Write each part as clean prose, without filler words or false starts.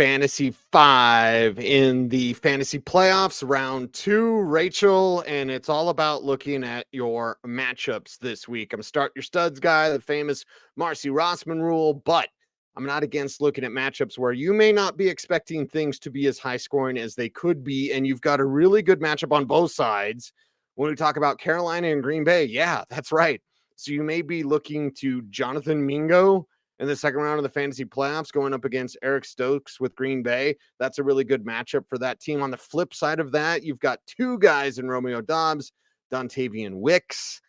Fantasy 5 in the fantasy playoffs, round 2, Rachel, and it's all about looking at your matchups this week. I'm start your studs guy, the famous Marcy Rossman rule, but I'm not against looking at matchups where you may not be expecting things to be as high scoring as they could be, and you've got a really good matchup on both sides. When we talk about Carolina and Green Bay, yeah, that's right. So you may be looking to Jonathan Mingo in the second round of the fantasy playoffs going up against Eric Stokes with Green Bay. That's a really good matchup for that team. On the flip side of that, you've got two guys in Romeo Dobbs, Dontavian Wicks,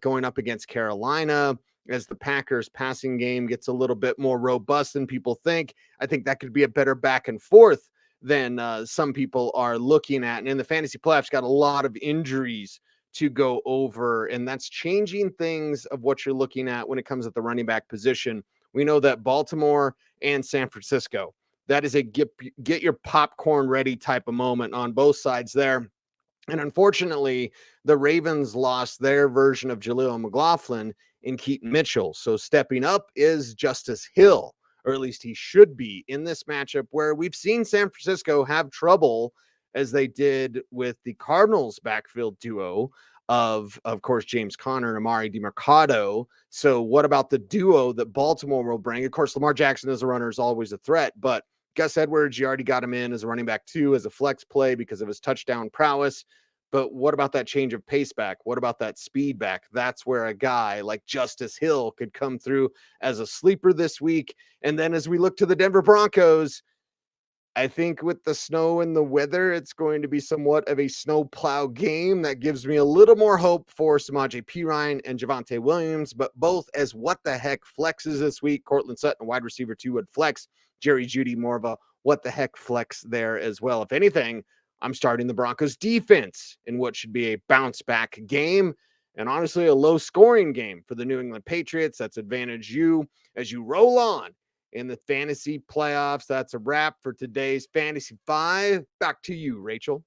going up against Carolina as the Packers passing game gets a little bit more robust than people think. I think that could be a better back and forth than some people are looking at. And in the fantasy playoffs, got a lot of injuries to go over, and that's changing things of what you're looking at when it comes at the running back position. We know that Baltimore and San Francisco, that is a get your popcorn ready type of moment on both sides there. And unfortunately, the Ravens lost their version of Jaleel McLaughlin in Keaton Mitchell. So stepping up is Justice Hill, or at least he should be in this matchup where we've seen San Francisco have trouble as they did with the Cardinals backfield duo of course, James Conner and Amari DeMarcado. So what about the duo that Baltimore will bring? Of course, Lamar Jackson as a runner is always a threat, but Gus Edwards, you already got him in as a running back 2 as a flex play because of his touchdown prowess. But what about that change of pace back? What about that speed back? That's where a guy like Justice Hill could come through as a sleeper this week. And then as we look to the Denver Broncos, I think with the snow and the weather, it's going to be somewhat of a snow plow game. That gives me a little more hope for Samaje Perine and Javonte Williams, but both as what the heck flexes this week. Cortland Sutton, wide receiver 2, would flex. Jerry Jeudy, more of a what the heck flex there as well. If anything, I'm starting the Broncos defense in what should be a bounce back game and honestly a low scoring game for the New England Patriots. That's advantage you as you roll on in the fantasy playoffs. That's a wrap for today's Fantasy 5. Back to you, Rachel.